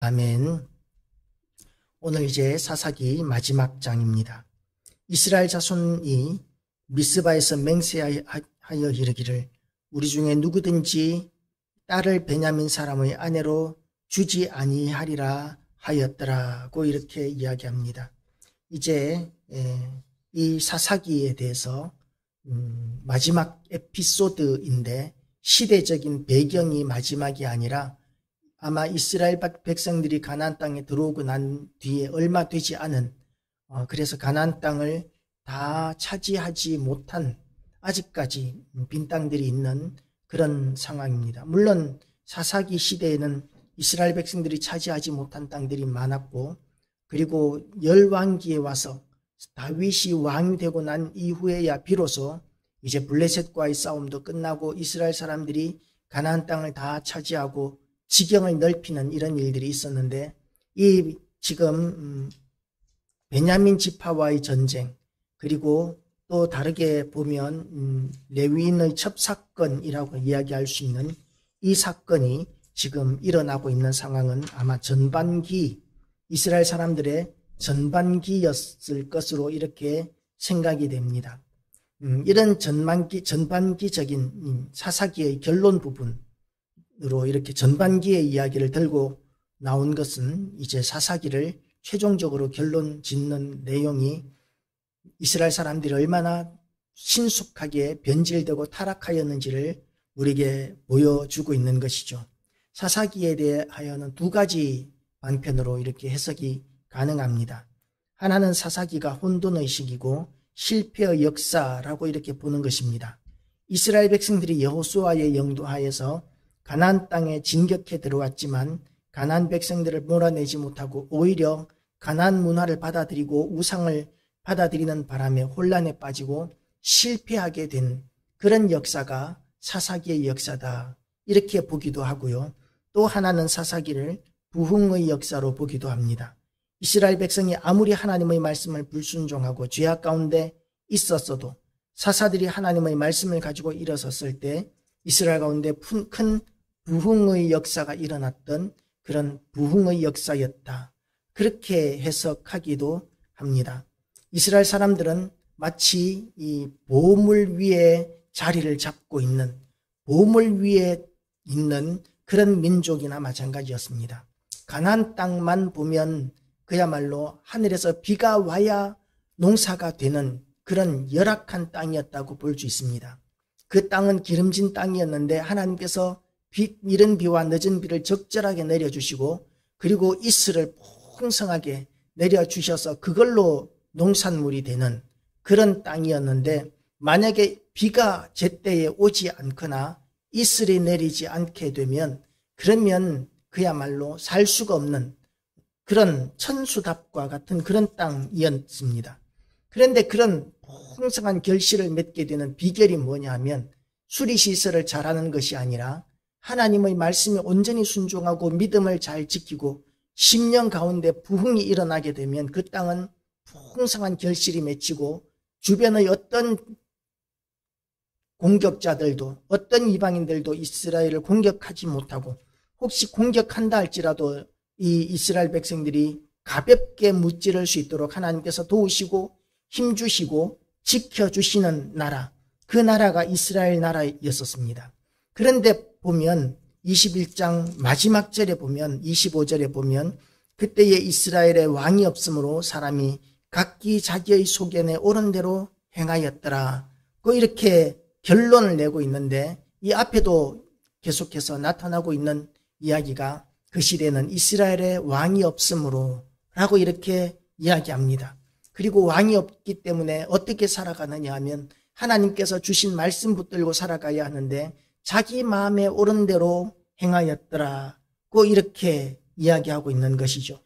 아멘. 오늘 이제 사사기 마지막 장입니다. 이스라엘 자손이 미스바에서 맹세하여 이르기를 우리 중에 누구든지 딸을 베냐민 사람의 아내로 주지 아니하리라 하였더라고 이렇게 이야기합니다. 이제 이 사사기에 대해서 마지막 에피소드인데 시대적인 배경이 마지막이 아니라 아마 이스라엘 백성들이 가나안 땅에 들어오고 난 뒤에 얼마 되지 않은 그래서 가나안 땅을 다 차지하지 못한 아직까지 빈 땅들이 있는 그런 상황입니다. 물론 사사기 시대에는 이스라엘 백성들이 차지하지 못한 땅들이 많았고 그리고 열왕기에 와서 다윗이 왕이 되고 난 이후에야 비로소 이제 블레셋과의 싸움도 끝나고 이스라엘 사람들이 가나안 땅을 다 차지하고 지경을 넓히는 이런 일들이 있었는데 이 지금 베냐민 지파와의 전쟁 그리고 또 다르게 보면 레위인의 첩사건이라고 이야기할 수 있는 이 사건이 지금 일어나고 있는 상황은 아마 전반기 이스라엘 사람들의 전반기였을 것으로 이렇게 생각이 됩니다. 이런 전반기적인 사사기의 결론 부분으로 이렇게 전반기의 이야기를 들고 나온 것은 이제 사사기를 최종적으로 결론 짓는 내용이 이스라엘 사람들이 얼마나 신속하게 변질되고 타락하였는지를 우리에게 보여주고 있는 것이죠. 사사기에 대하여는 두 가지 방편으로 이렇게 해석이 가능합니다. 하나는 사사기가 혼돈의식이고 실패의 역사라고 이렇게 보는 것입니다. 이스라엘 백성들이 여호수아의 영도하에서 가나안 땅에 진격해 들어왔지만 가나안 백성들을 몰아내지 못하고 오히려 가나안 문화를 받아들이고 우상을 받아들이는 바람에 혼란에 빠지고 실패하게 된 그런 역사가 사사기의 역사다 이렇게 보기도 하고요. 또 하나는 사사기를 부흥의 역사로 보기도 합니다. 이스라엘 백성이 아무리 하나님의 말씀을 불순종하고 죄악 가운데 있었어도 사사들이 하나님의 말씀을 가지고 일어섰을 때 이스라엘 가운데 큰 부흥의 역사가 일어났던 그런 부흥의 역사였다. 그렇게 해석하기도 합니다. 이스라엘 사람들은 마치 이 보물 위에 자리를 잡고 있는 보물 위에 있는 그런 민족이나 마찬가지였습니다. 가나안 땅만 보면 그야말로 하늘에서 비가 와야 농사가 되는 그런 열악한 땅이었다고 볼 수 있습니다. 그 땅은 기름진 땅이었는데 하나님께서 이른 비와 늦은 비를 적절하게 내려주시고 그리고 이슬을 풍성하게 내려주셔서 그걸로 농산물이 되는 그런 땅이었는데 만약에 비가 제때에 오지 않거나 이슬이 내리지 않게 되면 그러면 그야말로 살 수가 없는 그런 천수답과 같은 그런 땅이었습니다. 그런데 그런 풍성한 결실을 맺게 되는 비결이 뭐냐 하면 수리시설을 잘하는 것이 아니라 하나님의 말씀에 온전히 순종하고 믿음을 잘 지키고 10년 가운데 부흥이 일어나게 되면 그 땅은 풍성한 결실이 맺히고 주변의 어떤 공격자들도 어떤 이방인들도 이스라엘을 공격하지 못하고 혹시 공격한다 할지라도 이 이스라엘 백성들이 가볍게 무찌를 수 있도록 하나님께서 도우시고 힘주시고 지켜주시는 나라, 그 나라가 이스라엘 나라였었습니다. 그런데 보면 21장 마지막 절에 보면 25절에 보면 그때에 이스라엘의 왕이 없으므로 사람이 각기 자기의 소견에 옳은 대로 행하였더라. 이렇게 결론을 내고 있는데 이 앞에도 계속해서 나타나고 있는 이야기가 그 시대는 이스라엘의 왕이 없으므로 라고 이렇게 이야기합니다. 그리고 왕이 없기 때문에 어떻게 살아가느냐 하면 하나님께서 주신 말씀 붙들고 살아가야 하는데 자기 마음에 옳은 대로 행하였더라고 이렇게 이야기하고 있는 것이죠.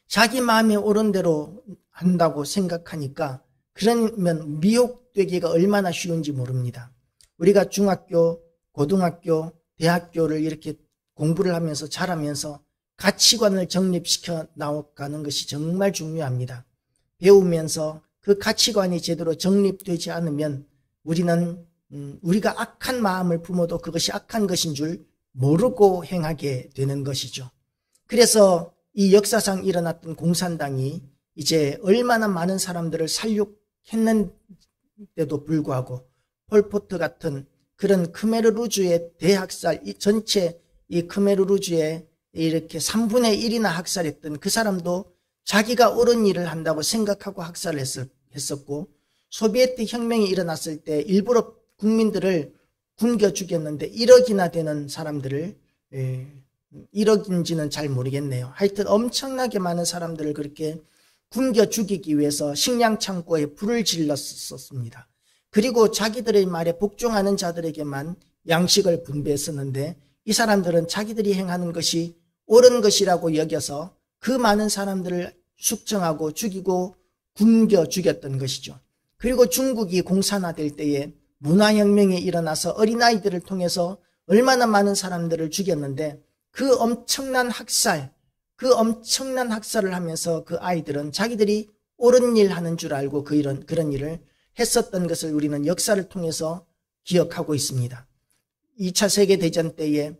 자기 마음에 옳은 대로 한다고 생각하니까 그러면 미혹되기가 얼마나 쉬운지 모릅니다. 우리가 중학교, 고등학교, 대학교를 이렇게 공부를 하면서 자라면서 가치관을 정립시켜 나가는 것이 정말 중요합니다. 배우면서 그 가치관이 제대로 정립되지 않으면 우리는 우리가 악한 마음을 품어도 그것이 악한 것인 줄 모르고 행하게 되는 것이죠. 그래서 이 역사상 일어났던 공산당이 이제 얼마나 많은 사람들을 살육했는데도 불구하고 폴포트 같은 그런 크메르루주의 대학살, 이 전체 이 크메르루주의 이렇게 3분의 1이나 학살했던 그 사람도 자기가 옳은 일을 한다고 생각하고 학살을 했었고, 소비에트 혁명이 일어났을 때 일부러 국민들을 굶겨 죽였는데 1억이나 되는 사람들을, 1억인지는 잘 모르겠네요. 하여튼 엄청나게 많은 사람들을 그렇게 굶겨 죽이기 위해서 식량 창고에 불을 질렀었습니다. 그리고 자기들의 말에 복종하는 자들에게만 양식을 분배했었는데, 이 사람들은 자기들이 행하는 것이 옳은 것이라고 여겨서 그 많은 사람들을 숙청하고 죽이고 굶겨 죽였던 것이죠. 그리고 중국이 공산화될 때에 문화혁명이 일어나서 어린아이들을 통해서 얼마나 많은 사람들을 죽였는데, 그 엄청난 학살을 하면서 그 아이들은 자기들이 옳은 일 하는 줄 알고 그런 일을 했었던 것을 우리는 역사를 통해서 기억하고 있습니다. 2차 세계대전 때에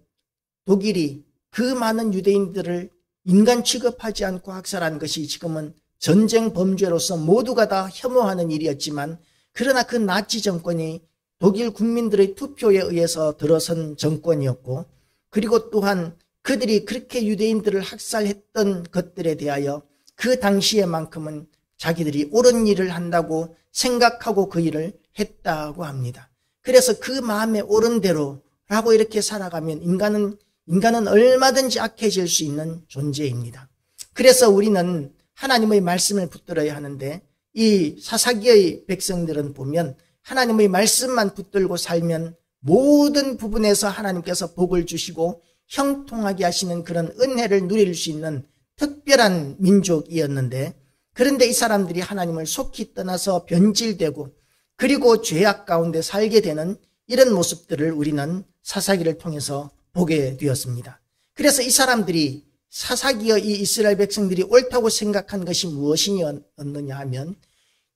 독일이 그 많은 유대인들을 인간 취급하지 않고 학살한 것이 지금은 전쟁 범죄로서 모두가 다 혐오하는 일이었지만, 그러나 그 나치 정권이 독일 국민들의 투표에 의해서 들어선 정권이었고, 그리고 또한 그들이 그렇게 유대인들을 학살했던 것들에 대하여 그 당시에만큼은 자기들이 옳은 일을 한다고 생각하고 그 일을 했다고 합니다. 그래서 그 마음에 옳은 대로라고 이렇게 살아가면 인간은 얼마든지 악해질 수 있는 존재입니다. 그래서 우리는 하나님의 말씀을 붙들어야 하는데, 이 사사기의 백성들은 보면 하나님의 말씀만 붙들고 살면 모든 부분에서 하나님께서 복을 주시고 형통하게 하시는 그런 은혜를 누릴 수 있는 특별한 민족이었는데, 그런데 이 사람들이 하나님을 속히 떠나서 변질되고 그리고 죄악 가운데 살게 되는 이런 모습들을 우리는 사사기를 통해서 보게 되었습니다. 그래서 이 사람들이, 사사기의 이 이스라엘 백성들이 옳다고 생각한 것이 무엇이었느냐 하면,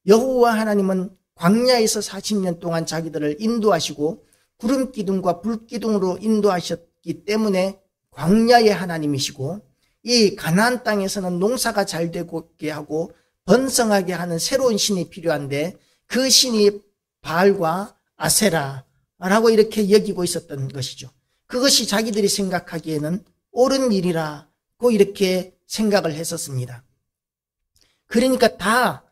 여호와 하나님은 광야에서 40년 동안 자기들을 인도하시고 구름 기둥과 불 기둥으로 인도하셨기 때문에 광야의 하나님이시고, 이 가나안 땅에서는 농사가 잘 되게 하고 번성하게 하는 새로운 신이 필요한데, 그 신이 바알과 아세라라고 이렇게 여기고 있었던 것이죠. 그것이 자기들이 생각하기에는 옳은 일이라고 이렇게 생각을 했었습니다. 그러니까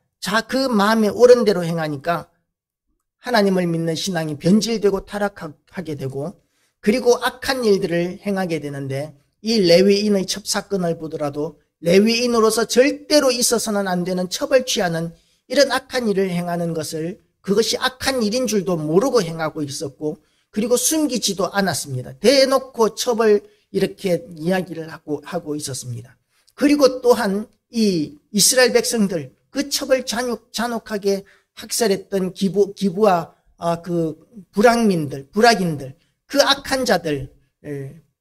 그 마음에 옳은 대로 행하니까 하나님을 믿는 신앙이 변질되고 타락하게 되고, 그리고 악한 일들을 행하게 되는데, 이 레위인의 첩사건을 보더라도 레위인으로서 절대로 있어서는 안 되는 첩을 취하는 이런 악한 일을 행하는 것을, 그것이 악한 일인 줄도 모르고 행하고 있었고, 그리고 숨기지도 않았습니다. 대놓고 첩을 이렇게 이야기를 하고 있었습니다. 그리고 또한 이 이스라엘 백성들, 그 첩을 잔혹하게 학살했던 기부와 그 불악인들, 그 악한 자들,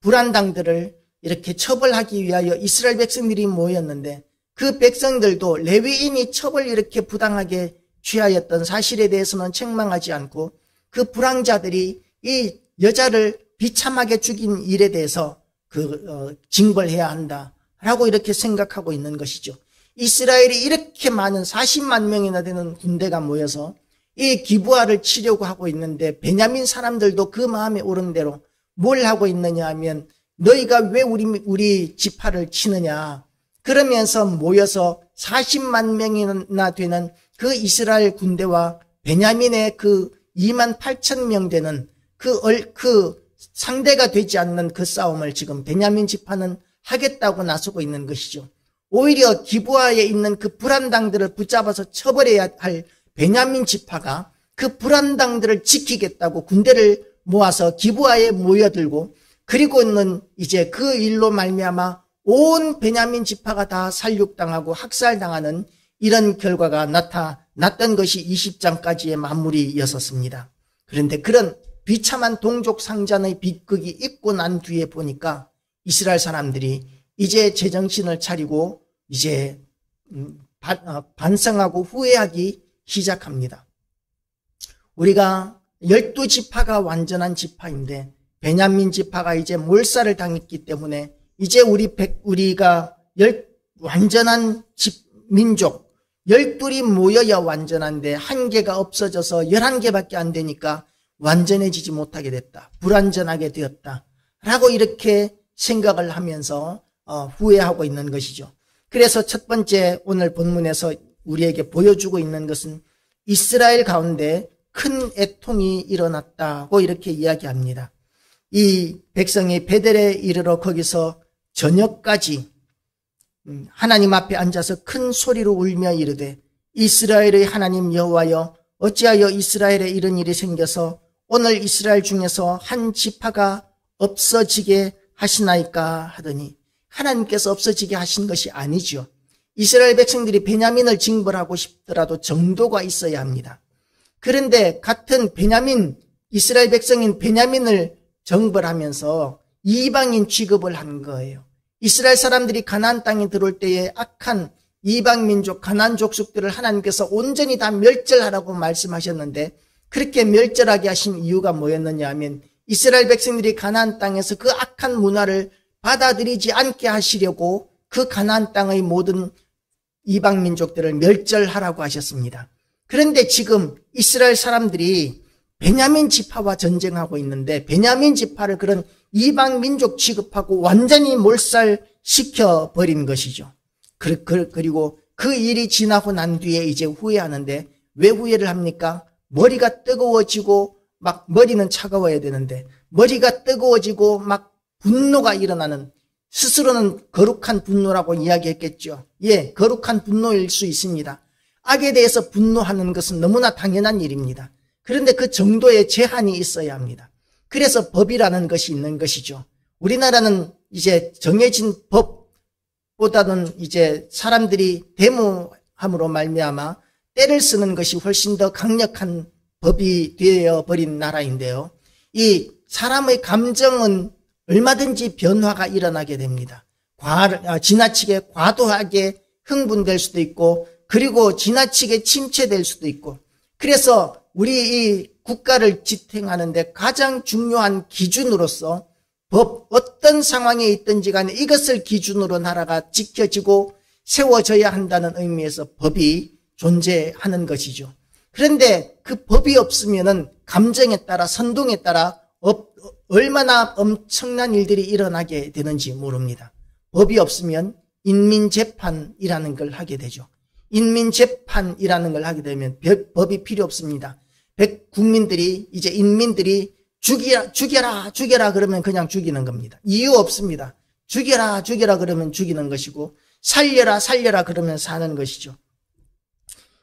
불안당들을 이렇게 처벌하기 위하여 이스라엘 백성들이 모였는데, 그 백성들도 레위인이 첩을 이렇게 부당하게 취하였던 사실에 대해서는 책망하지 않고, 그 불황자들이 이 여자를 비참하게 죽인 일에 대해서 징벌해야 한다라고 이렇게 생각하고 있는 것이죠. 이스라엘이 이렇게 많은 40만 명이나 되는 군대가 모여서 이 기브아를 치려고 하고 있는데, 베냐민 사람들도 그 마음에 오른 대로 뭘 하고 있느냐 하면, 너희가 왜 우리 지파를 치느냐, 그러면서 모여서 40만 명이나 되는 그 이스라엘 군대와 베냐민의 그 2만 8천 명 되는 그 상대가 되지 않는 그 싸움을 지금 베냐민 지파는 하겠다고 나서고 있는 것이죠. 오히려 기브아에 있는 그 불안당들을 붙잡아서 처벌해야 할 베냐민 지파가 그 불안당들을 지키겠다고 군대를 모아서 기브아에 모여들고, 그리고는 이제 그 일로 말미암아 온 베냐민 지파가 다 살육당하고 학살당하는 이런 결과가 나타났던 것이 20장까지의 마무리였었습니다. 그런데 그런 비참한 동족 상잔의 비극이 있고 난 뒤에 보니까 이스라엘 사람들이 이제 제정신을 차리고 이제 반성하고 후회하기 시작합니다. 우리가 12지파가 완전한 지파인데 베냐민 지파가 이제 몰살을 당했기 때문에 이제 우리가 완전한 민족 12이 모여야 완전한데 한 개가 없어져서 11개밖에 안 되니까 완전해지지 못하게 됐다. 불완전하게 되었다. 라고 이렇게 생각을 하면서 후회하고 있는 것이죠. 그래서 첫 번째 오늘 본문에서 우리에게 보여주고 있는 것은 이스라엘 가운데 큰 애통이 일어났다고 이렇게 이야기합니다. 이 백성이 베델에 이르러 거기서 저녁까지 하나님 앞에 앉아서 큰 소리로 울며 이르되 이스라엘의 하나님 여호와여 어찌하여 이스라엘에 이런 일이 생겨서 오늘 이스라엘 중에서 한 지파가 없어지게 하시나이까 하더니 하나님께서 없어지게 하신 것이 아니죠. 이스라엘 백성들이 베냐민을 징벌하고 싶더라도 정도가 있어야 합니다. 그런데 같은 이스라엘 백성인 베냐민을 정벌하면서 이방인 취급을 한 거예요. 이스라엘 사람들이 가나안 땅에 들어올 때에 악한 이방 민족 가나안 족속들을 하나님께서 온전히 다 멸절하라고 말씀하셨는데 그렇게 멸절하게 하신 이유가 뭐였느냐 하면 이스라엘 백성들이 가나안 땅에서 그 악한 문화를 받아들이지 않게 하시려고 그 가나안 땅의 모든 이방 민족들을 멸절하라고 하셨습니다. 그런데 지금 이스라엘 사람들이 베냐민 지파와 전쟁하고 있는데 베냐민 지파를 그런 이방 민족 취급하고 완전히 몰살시켜 버린 것이죠. 그리고 그 일이 지나고 난 뒤에 이제 후회하는데 왜 후회를 합니까? 머리가 뜨거워지고 막 머리는 차가워야 되는데 머리가 뜨거워지고 막 분노가 일어나는 스스로는 거룩한 분노라고 이야기했겠죠. 예, 거룩한 분노일 수 있습니다. 악에 대해서 분노하는 것은 너무나 당연한 일입니다. 그런데 그 정도의 제한이 있어야 합니다. 그래서 법이라는 것이 있는 것이죠. 우리나라는 이제 정해진 법보다는 이제 사람들이 데모함으로 말미암아 때를 쓰는 것이 훨씬 더 강력한 법이 되어버린 나라인데요. 이 사람의 감정은 얼마든지 변화가 일어나게 됩니다. 지나치게 과도하게 흥분될 수도 있고 그리고 지나치게 침체될 수도 있고 그래서 우리 이 국가를 지탱하는데 가장 중요한 기준으로서 어떤 상황에 있든지 간에 이것을 기준으로 나라가 지켜지고 세워져야 한다는 의미에서 법이 존재하는 것이죠. 그런데 그 법이 없으면은 감정에 따라 선동에 따라 얼마나 엄청난 일들이 일어나게 되는지 모릅니다. 법이 없으면 인민재판이라는 걸 하게 되죠. 인민재판이라는 걸 하게 되면 법이 필요 없습니다. 국민들이 이제 인민들이 죽여라 그러면 그냥 죽이는 겁니다. 이유 없습니다. 죽여라 그러면 죽이는 것이고 살려라 그러면 사는 것이죠.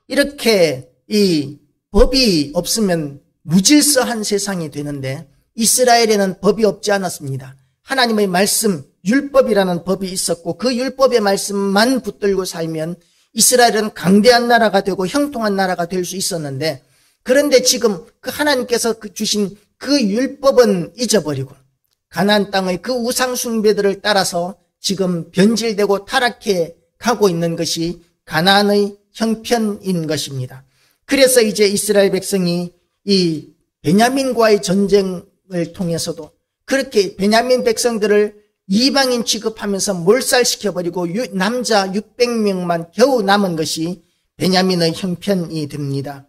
이렇게 이 법이 없으면 무질서한 세상이 되는데 이스라엘에는 법이 없지 않았습니다. 하나님의 말씀, 율법이라는 법이 있었고 그 율법의 말씀만 붙들고 살면 이스라엘은 강대한 나라가 되고 형통한 나라가 될 수 있었는데 그런데 지금 그 하나님께서 주신 그 율법은 잊어버리고 가나안 땅의 그 우상 숭배들을 따라서 지금 변질되고 타락해 가고 있는 것이 가나안의 형편인 것입니다. 그래서 이제 이스라엘 백성이 이 베냐민과의 전쟁을 통해서도 그렇게 베냐민 백성들을 이방인 취급하면서 몰살시켜버리고 남자 600명만 겨우 남은 것이 베냐민의 형편이 됩니다.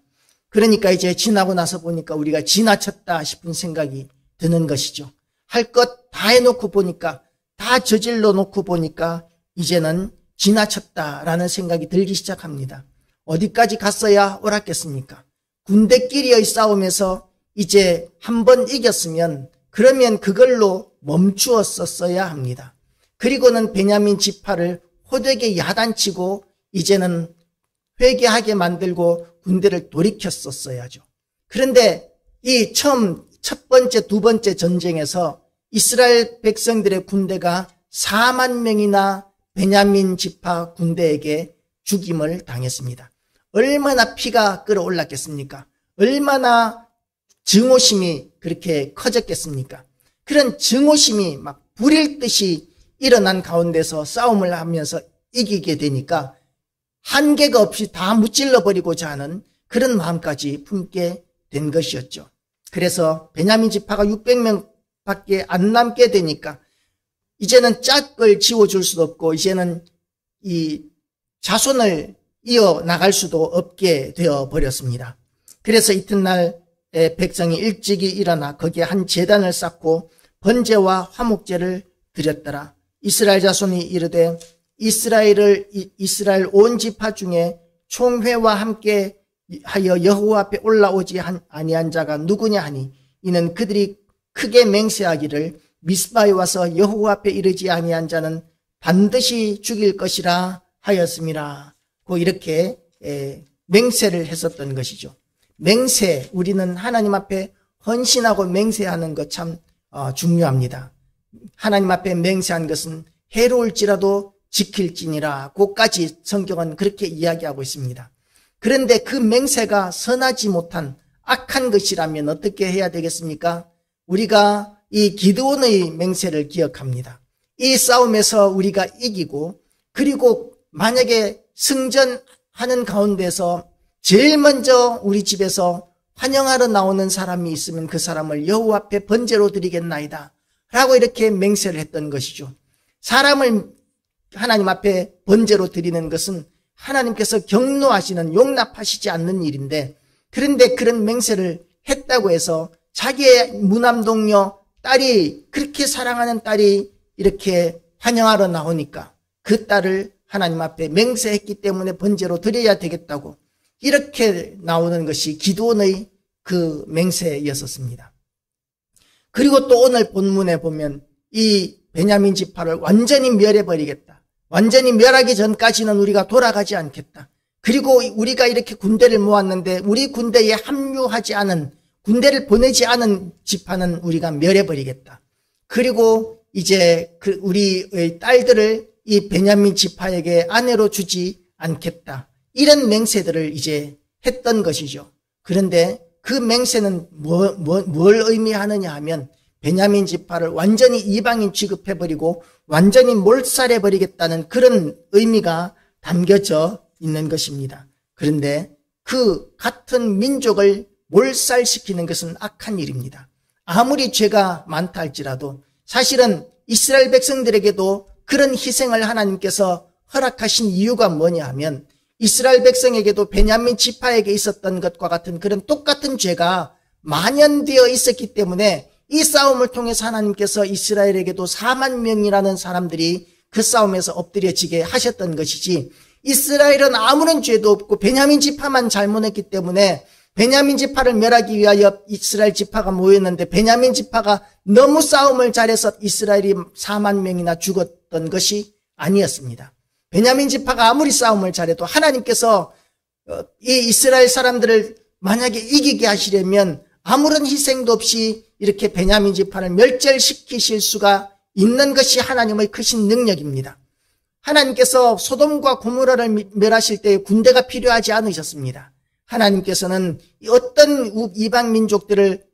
그러니까 이제 지나고 나서 보니까 우리가 지나쳤다 싶은 생각이 드는 것이죠. 할 것 다 해놓고 보니까 다 저질러 놓고 보니까 이제는 지나쳤다라는 생각이 들기 시작합니다. 어디까지 갔어야 옳았겠습니까? 군대끼리의 싸움에서 이제 한번 이겼으면 그러면 그걸로 멈추었었어야 합니다. 그리고는 베냐민 지파를 호되게 야단치고 이제는 회개하게 만들고 군대를 돌이켰었어야죠. 그런데 이 첫 번째, 두 번째 전쟁에서 이스라엘 백성들의 군대가 4만 명이나 베냐민 지파 군대에게 죽임을 당했습니다. 얼마나 피가 끓어올랐겠습니까? 얼마나 증오심이 그렇게 커졌겠습니까? 그런 증오심이 막 불일 듯이 일어난 가운데서 싸움을 하면서 이기게 되니까 한계가 없이 다 무찔러버리고자 하는 그런 마음까지 품게 된 것이었죠. 그래서 베냐민 지파가 600명밖에 안 남게 되니까 이제는 짝을 지워줄 수도 없고 이제는 이 자손을 이어나갈 수도 없게 되어 버렸습니다. 그래서 이튿날 백성이 일찍이 일어나 거기에 한 제단을 쌓고 번제와 화목제를 드렸더라. 이스라엘 자손이 이르되 이스라엘 온 지파 중에 총회와 함께 하여 여호와 앞에 올라오지 아니한 자가 누구냐 하니 이는 그들이 크게 맹세하기를 미스바에 와서 여호와 앞에 이르지 아니한 자는 반드시 죽일 것이라 하였음이라. 이렇게 맹세를 했었던 것이죠. 맹세, 우리는 하나님 앞에 헌신하고 맹세하는 것 참 중요합니다. 하나님 앞에 맹세한 것은 해로울지라도 지킬지니라. 고까지 성경은 그렇게 이야기하고 있습니다. 그런데 그 맹세가 선하지 못한 악한 것이라면 어떻게 해야 되겠습니까? 우리가 이 기드온의 맹세를 기억합니다. 이 싸움에서 우리가 이기고 그리고 만약에 승전하는 가운데서 제일 먼저 우리 집에서 환영하러 나오는 사람이 있으면 그 사람을 여호와 앞에 번제로 드리겠나이다 라고 이렇게 맹세를 했던 것이죠. 사람을 하나님 앞에 번제로 드리는 것은 하나님께서 경노하시는, 용납하시지 않는 일인데, 그런데 그런 맹세를 했다고 해서 자기의 무남동녀 딸이, 그렇게 사랑하는 딸이 이렇게 환영하러 나오니까 그 딸을 하나님 앞에 맹세했기 때문에 번제로 드려야 되겠다고 이렇게 나오는 것이 기드온의 그 맹세였었습니다. 그리고 또 오늘 본문에 보면 이 베냐민 지파를 완전히 멸해버리겠다. 완전히 멸하기 전까지는 우리가 돌아가지 않겠다. 그리고 우리가 이렇게 군대를 모았는데 우리 군대에 합류하지 않은, 군대를 보내지 않은 지파는 우리가 멸해버리겠다. 그리고 이제 우리의 딸들을 이 베냐민 지파에게 아내로 주지 않겠다. 이런 맹세들을 이제 했던 것이죠. 그런데 그 맹세는 뭘 의미하느냐 하면 베냐민 지파를 완전히 이방인 취급해버리고 완전히 몰살해버리겠다는 그런 의미가 담겨져 있는 것입니다. 그런데 그 같은 민족을 몰살시키는 것은 악한 일입니다. 아무리 죄가 많다 할지라도 사실은 이스라엘 백성들에게도 그런 희생을 하나님께서 허락하신 이유가 뭐냐 하면 이스라엘 백성에게도 베냐민 지파에게 있었던 것과 같은 그런 똑같은 죄가 만연되어 있었기 때문에 이 싸움을 통해서 하나님께서 이스라엘에게도 4만 명이라는 사람들이 그 싸움에서 엎드려지게 하셨던 것이지, 이스라엘은 아무런 죄도 없고 베냐민 지파만 잘못했기 때문에 베냐민 지파를 멸하기 위하여 이스라엘 지파가 모였는데 베냐민 지파가 너무 싸움을 잘해서 이스라엘이 4만 명이나 죽었던 것이 아니었습니다. 베냐민 지파가 아무리 싸움을 잘해도 하나님께서 이 이스라엘 사람들을 만약에 이기게 하시려면 아무런 희생도 없이 이렇게 베냐민 지파를 멸절시키실 수가 있는 것이 하나님의 크신 능력입니다. 하나님께서 소돔과 고모라를 멸하실 때 군대가 필요하지 않으셨습니다. 하나님께서는 어떤 이방 민족들을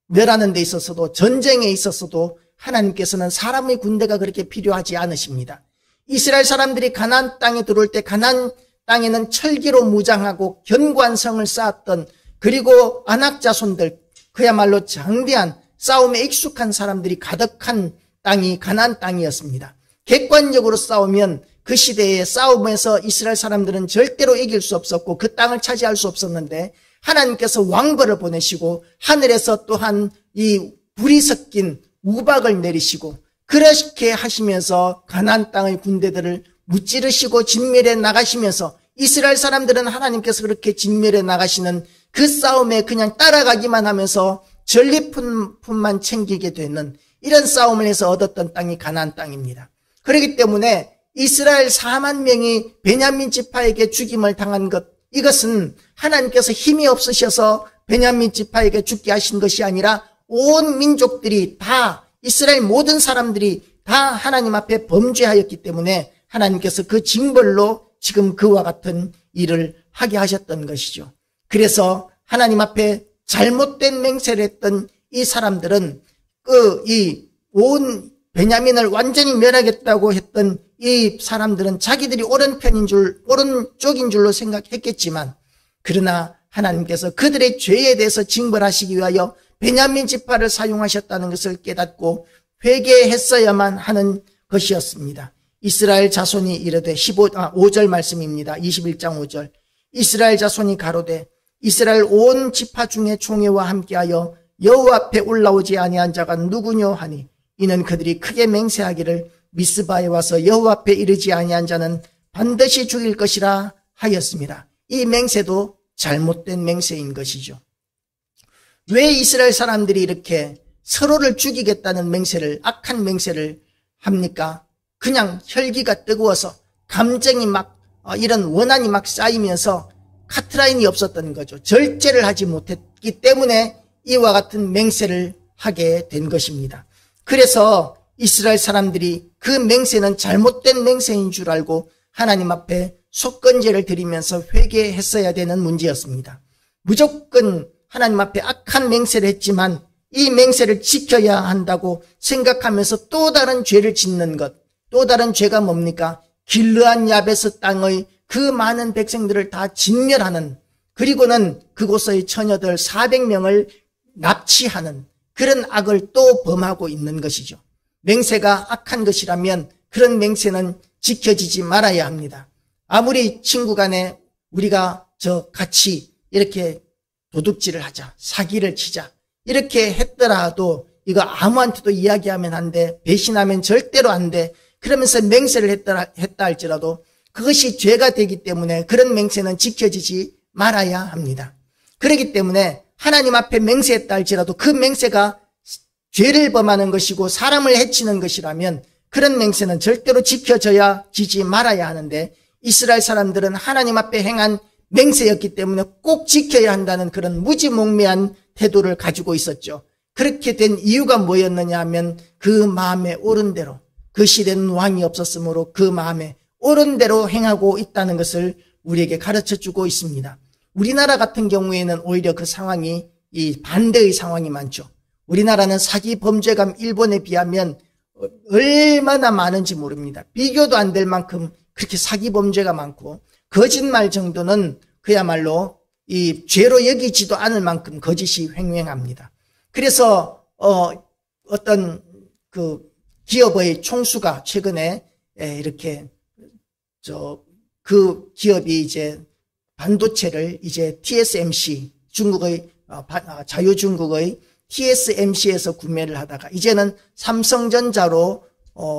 멸하는 데 있어서도, 전쟁에 있어서도 하나님께서는 사람의 군대가 그렇게 필요하지 않으십니다. 이스라엘 사람들이 가나안 땅에 들어올 때 가나안 땅에는 철기로 무장하고 견고한 성을 쌓았던, 그리고 아낙 자손들, 그야말로 장대한 싸움에 익숙한 사람들이 가득한 땅이 가나안 땅이었습니다. 객관적으로 싸우면 그 시대의 싸움에서 이스라엘 사람들은 절대로 이길 수 없었고 그 땅을 차지할 수 없었는데 하나님께서 왕벌을 보내시고 하늘에서 또한 이 불이 섞인 우박을 내리시고 그렇게 하시면서 가나안 땅의 군대들을 무찌르시고 진멸해 나가시면서 이스라엘 사람들은 하나님께서 그렇게 진멸해 나가시는 그 싸움에 그냥 따라가기만 하면서 전리품만 챙기게 되는 이런 싸움을 해서 얻었던 땅이 가나안 땅입니다. 그렇기 때문에 이스라엘 4만 명이 베냐민 지파에게 죽임을 당한 것, 이것은 하나님께서 힘이 없으셔서 베냐민 지파에게 죽게 하신 것이 아니라 온 민족들이 다, 이스라엘 모든 사람들이 다 하나님 앞에 범죄하였기 때문에 하나님께서 그 징벌로 지금 그와 같은 일을 하게 하셨던 것이죠. 그래서 하나님 앞에 잘못된 맹세를 했던 이 사람들은 이 온 베냐민을 완전히 멸하겠다고 했던 이 사람들은 자기들이 오른쪽인 줄로 생각했겠지만, 그러나 하나님께서 그들의 죄에 대해서 징벌하시기 위하여 베냐민 지파를 사용하셨다는 것을 깨닫고 회개했어야만 하는 것이었습니다. 이스라엘 자손이 이르되 5절 말씀입니다. 21장 5절. 이스라엘 자손이 가로되 이스라엘 온 지파 중에 총회와 함께하여 여호와 앞에 올라오지 아니한 자가 누구뇨 하니 이는 그들이 크게 맹세하기를 미스바에 와서 여호와 앞에 이르지 아니한 자는 반드시 죽일 것이라 하였습니다. 이 맹세도 잘못된 맹세인 것이죠. 왜 이스라엘 사람들이 이렇게 서로를 죽이겠다는 맹세를, 악한 맹세를 합니까? 그냥 혈기가 뜨거워서 감정이 막 이런 원한이 막 쌓이면서 카트라인이 없었던 거죠. 절제를 하지 못했기 때문에 이와 같은 맹세를 하게 된 것입니다. 그래서 이스라엘 사람들이 그 맹세는 잘못된 맹세인 줄 알고 하나님 앞에 속건제를 드리면서 회개했어야 되는 문제였습니다. 무조건 하나님 앞에 악한 맹세를 했지만 이 맹세를 지켜야 한다고 생각하면서 또 다른 죄를 짓는 것, 또 다른 죄가 뭡니까? 길르한 야베스 땅의 그 많은 백성들을 다 진멸하는, 그리고는 그곳의 처녀들 400명을 납치하는 그런 악을 또 범하고 있는 것이죠. 맹세가 악한 것이라면 그런 맹세는 지켜지지 말아야 합니다. 아무리 친구 간에 우리가 같이 이렇게 도둑질을 하자, 사기를 치자 이렇게 했더라도 이거 아무한테도 이야기하면 안 돼, 배신하면 절대로 안 돼, 그러면서 맹세를 했다 할지라도 그것이 죄가 되기 때문에 그런 맹세는 지켜지지 말아야 합니다. 그렇기 때문에 하나님 앞에 맹세했다 할지라도 그 맹세가 죄를 범하는 것이고 사람을 해치는 것이라면 그런 맹세는 절대로 지켜지지 말아야 하는데, 이스라엘 사람들은 하나님 앞에 행한 맹세였기 때문에 꼭 지켜야 한다는 그런 무지몽매한 태도를 가지고 있었죠. 그렇게 된 이유가 뭐였느냐 하면 그 마음에 옳은 대로, 그 시대는 왕이 없었으므로 그 마음에 옳은 대로 행하고 있다는 것을 우리에게 가르쳐주고 있습니다. 우리나라 같은 경우에는 오히려 그 상황이 이 반대의 상황이 많죠. 우리나라는 사기 범죄가 일본에 비하면 얼마나 많은지 모릅니다. 비교도 안 될 만큼 그렇게 사기 범죄가 많고 거짓말 정도는 그야말로 이 죄로 여기지도 않을 만큼 거짓이 횡행합니다. 그래서 어떤 그 기업의 총수가 최근에 이렇게 그 기업이 이제 반도체를 이제 TSMC, 중국의 자유중국의 TSMC에서 구매를 하다가 이제는 삼성전자로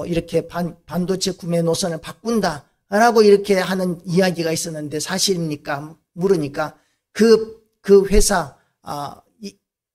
이렇게 반도체 구매 노선을 바꾼다라고 이렇게 하는 이야기가 있었는데 사실입니까? 물으니까 그 회사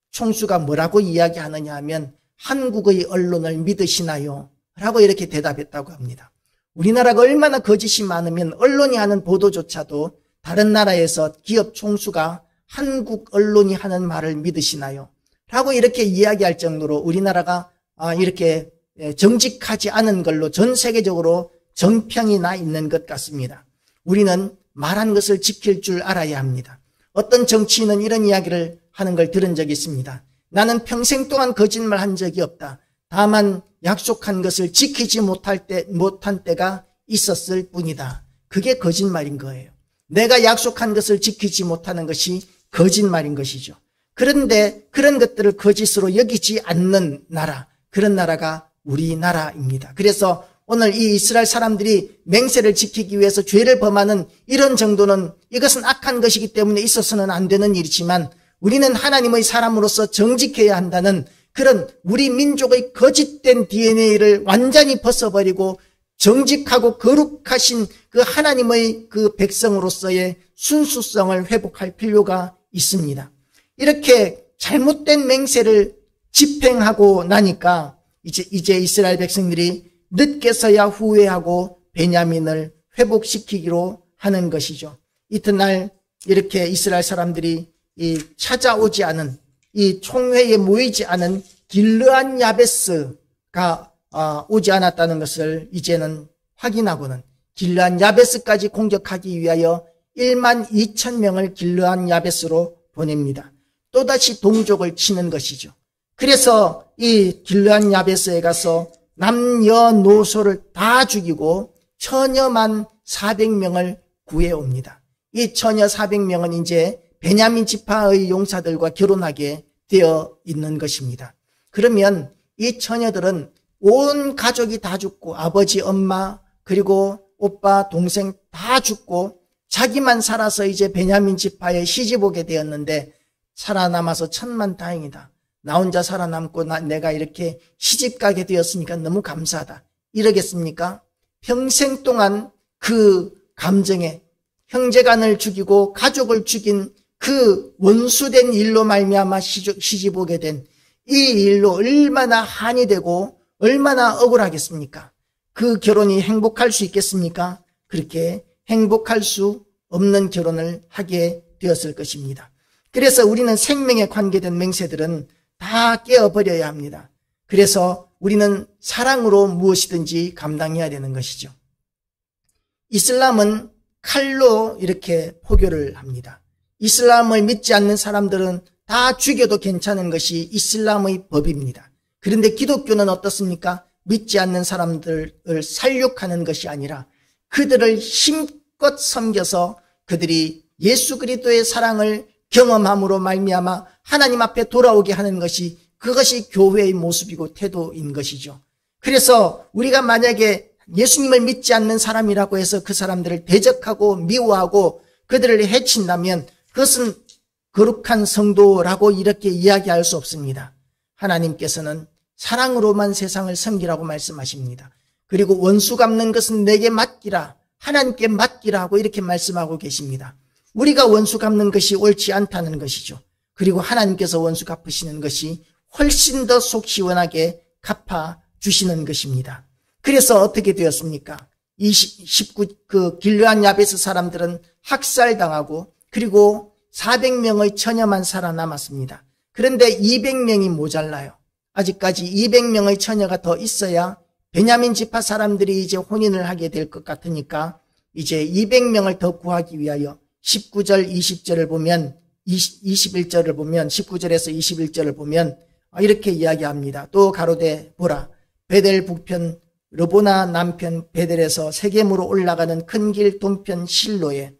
총수가 뭐라고 이야기하느냐 하면 한국의 언론을 믿으시나요? 라고 이렇게 대답했다고 합니다. 우리나라가 얼마나 거짓이 많으면 언론이 하는 보도조차도 다른 나라에서 기업 총수가 한국 언론이 하는 말을 믿으시나요? 라고 이렇게 이야기할 정도로 우리나라가 이렇게 정직하지 않은 걸로 전 세계적으로 정평이 나 있는 것 같습니다. 우리는 말한 것을 지킬 줄 알아야 합니다. 어떤 정치인은 이런 이야기를 하는 걸 들은 적이 있습니다. 나는 평생 동안 거짓말 한 적이 없다. 다만 약속한 것을 지키지 못한 때가 있었을 뿐이다. 그게 거짓말인 거예요. 내가 약속한 것을 지키지 못하는 것이 거짓말인 것이죠. 그런데 그런 것들을 거짓으로 여기지 않는 나라, 그런 나라가 우리나라입니다. 그래서 오늘 이 이스라엘 사람들이 맹세를 지키기 위해서 죄를 범하는 이런 정도는 이것은 악한 것이기 때문에 있어서는 안 되는 일이지만 우리는 하나님의 사람으로서 정직해야 한다는 그런 우리 민족의 거짓된 DNA를 완전히 벗어버리고 정직하고 거룩하신 그 하나님의 그 백성으로서의 순수성을 회복할 필요가 있습니다. 이렇게 잘못된 맹세를 집행하고 나니까 이제 이스라엘 백성들이 늦게서야 후회하고 베냐민을 회복시키기로 하는 것이죠. 이튿날 이렇게 이스라엘 사람들이 찾아오지 않은 이 총회에 모이지 않은 길르한 야베스가 오지 않았다는 것을 이제는 확인하고는 길르한 야베스까지 공격하기 위하여 1만 2천 명을 길르한 야베스로 보냅니다. 또다시 동족을 치는 것이죠. 그래서 이 길르한 야베스에 가서 남녀노소를 다 죽이고 처녀만 400명을 구해옵니다. 이 처녀 400명은 이제 베냐민 지파의 용사들과 결혼하게 되어 있는 것입니다. 그러면 이 처녀들은 온 가족이 다 죽고 아버지, 엄마, 그리고 오빠, 동생 다 죽고 자기만 살아서 이제 베냐민 지파에 시집 오게 되었는데 살아남아서 천만다행이다. 나 혼자 살아남고 내가 이렇게 시집 가게 되었으니까 너무 감사하다. 이러겠습니까? 평생 동안 그 감정에 형제간을 죽이고 가족을 죽인 그 원수된 일로 말미암아 시집 오게 된 이 일로 얼마나 한이 되고 얼마나 억울하겠습니까? 그 결혼이 행복할 수 있겠습니까? 그렇게 행복할 수 없는 결혼을 하게 되었을 것입니다. 그래서 우리는 생명에 관계된 맹세들은 다 깨어버려야 합니다. 그래서 우리는 사랑으로 무엇이든지 감당해야 되는 것이죠. 이슬람은 칼로 이렇게 포교를 합니다. 이슬람을 믿지 않는 사람들은 다 죽여도 괜찮은 것이 이슬람의 법입니다. 그런데 기독교는 어떻습니까? 믿지 않는 사람들을 살육하는 것이 아니라 그들을 힘껏 섬겨서 그들이 예수 그리스도의 사랑을 경험함으로 말미암아 하나님 앞에 돌아오게 하는 것이 그것이 교회의 모습이고 태도인 것이죠. 그래서 우리가 만약에 예수님을 믿지 않는 사람이라고 해서 그 사람들을 대적하고 미워하고 그들을 해친다면 그것은 거룩한 성도라고 이렇게 이야기할 수 없습니다. 하나님께서는 사랑으로만 세상을 섬기라고 말씀하십니다. 그리고 원수 갚는 것은 내게 맡기라, 하나님께 맡기라 하고 이렇게 말씀하고 계십니다. 우리가 원수 갚는 것이 옳지 않다는 것이죠. 그리고 하나님께서 원수 갚으시는 것이 훨씬 더 속 시원하게 갚아주시는 것입니다. 그래서 어떻게 되었습니까? 그 길르앗 야베스 사람들은 학살당하고 그리고 400명의 처녀만 살아남았습니다. 그런데 200명이 모자라요. 아직까지 200명의 처녀가 더 있어야 베냐민 지파 사람들이 이제 혼인을 하게 될 것 같으니까 이제 200명을 더 구하기 위하여 19절, 20절을 보면 21절을 보면 19절에서 21절을 보면 이렇게 이야기합니다. 또 가로되 보라 베델 북편 르보나 남편 베델에서 세겜으로 올라가는 큰 길 동편 실로에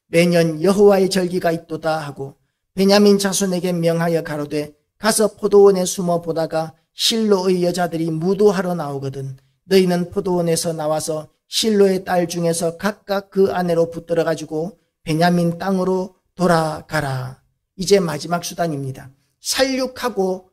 매년 여호와의 절기가 있도다 하고 베냐민 자손에게 명하여 가로되 가서 포도원에 숨어 보다가 실로의 여자들이 무도하러 나오거든 너희는 포도원에서 나와서 실로의 딸 중에서 각각 그 아내로 붙들어 가지고 베냐민 땅으로 돌아가라. 이제 마지막 수단입니다. 살육하고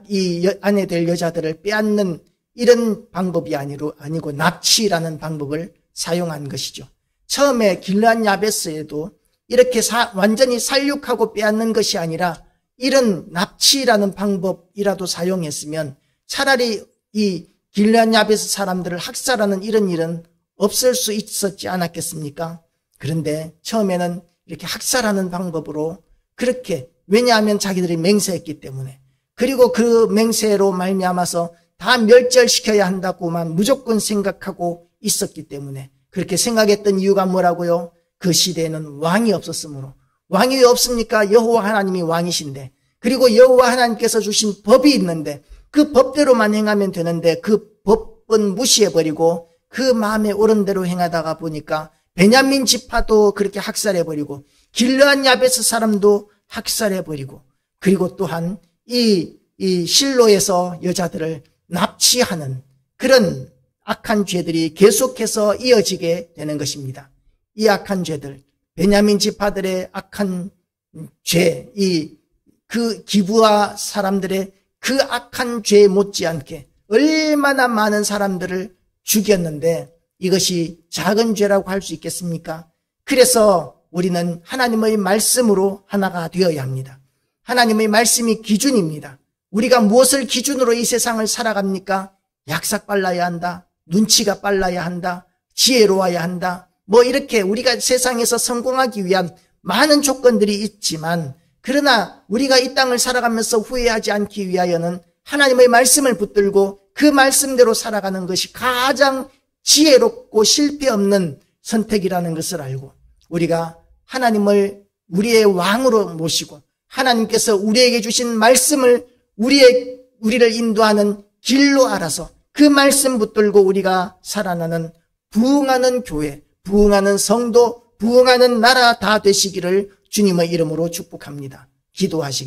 이 아내들 여자들을 빼앗는 이런 방법이 아니고 납치라는 방법을 사용한 것이죠. 처음에 길르앗 야베스에도 이렇게 완전히 살육하고 빼앗는 것이 아니라 이런 납치라는 방법이라도 사용했으면 차라리 이 길르앗 야베스 사람들을 학살하는 이런 일은 없을 수 있었지 않았겠습니까? 그런데 처음에는 이렇게 학살하는 방법으로 그렇게, 왜냐하면 자기들이 맹세했기 때문에, 그리고 그 맹세로 말미암아서 다 멸절시켜야 한다고만 무조건 생각하고 있었기 때문에, 그렇게 생각했던 이유가 뭐라고요? 그 시대에는 왕이 없었으므로. 왕이 왜 없습니까? 여호와 하나님이 왕이신데, 그리고 여호와 하나님께서 주신 법이 있는데 그 법대로만 행하면 되는데 그 법은 무시해버리고 그 마음에 옳은 대로 행하다가 보니까 베냐민 지파도 그렇게 학살해버리고 길르앗 야베스 사람도 학살해버리고, 그리고 또한 이 실로에서 여자들을 납치하는 그런 악한 죄들이 계속해서 이어지게 되는 것입니다. 이 악한 죄들, 베냐민 지파들의 악한 죄, 그 기브아 사람들의 그 악한 죄 못지않게 얼마나 많은 사람들을 죽였는데 이것이 작은 죄라고 할 수 있겠습니까? 그래서 우리는 하나님의 말씀으로 하나가 되어야 합니다. 하나님의 말씀이 기준입니다. 우리가 무엇을 기준으로 이 세상을 살아갑니까? 약삭 빨라야 한다, 눈치가 빨라야 한다, 지혜로워야 한다, 이렇게 우리가 세상에서 성공하기 위한 많은 조건들이 있지만, 그러나 우리가 이 땅을 살아가면서 후회하지 않기 위하여는 하나님의 말씀을 붙들고 그 말씀대로 살아가는 것이 가장 지혜롭고 실패 없는 선택이라는 것을 알고, 우리가 하나님을 우리의 왕으로 모시고 하나님께서 우리에게 주신 말씀을 우리를 인도하는 길로 알아서 그 말씀 붙들고 우리가 살아나는 부흥하는 교회, 부흥하는 성도, 부흥하는 나라 다 되시기를 주님의 이름으로 축복합니다. 기도하시겠습니다.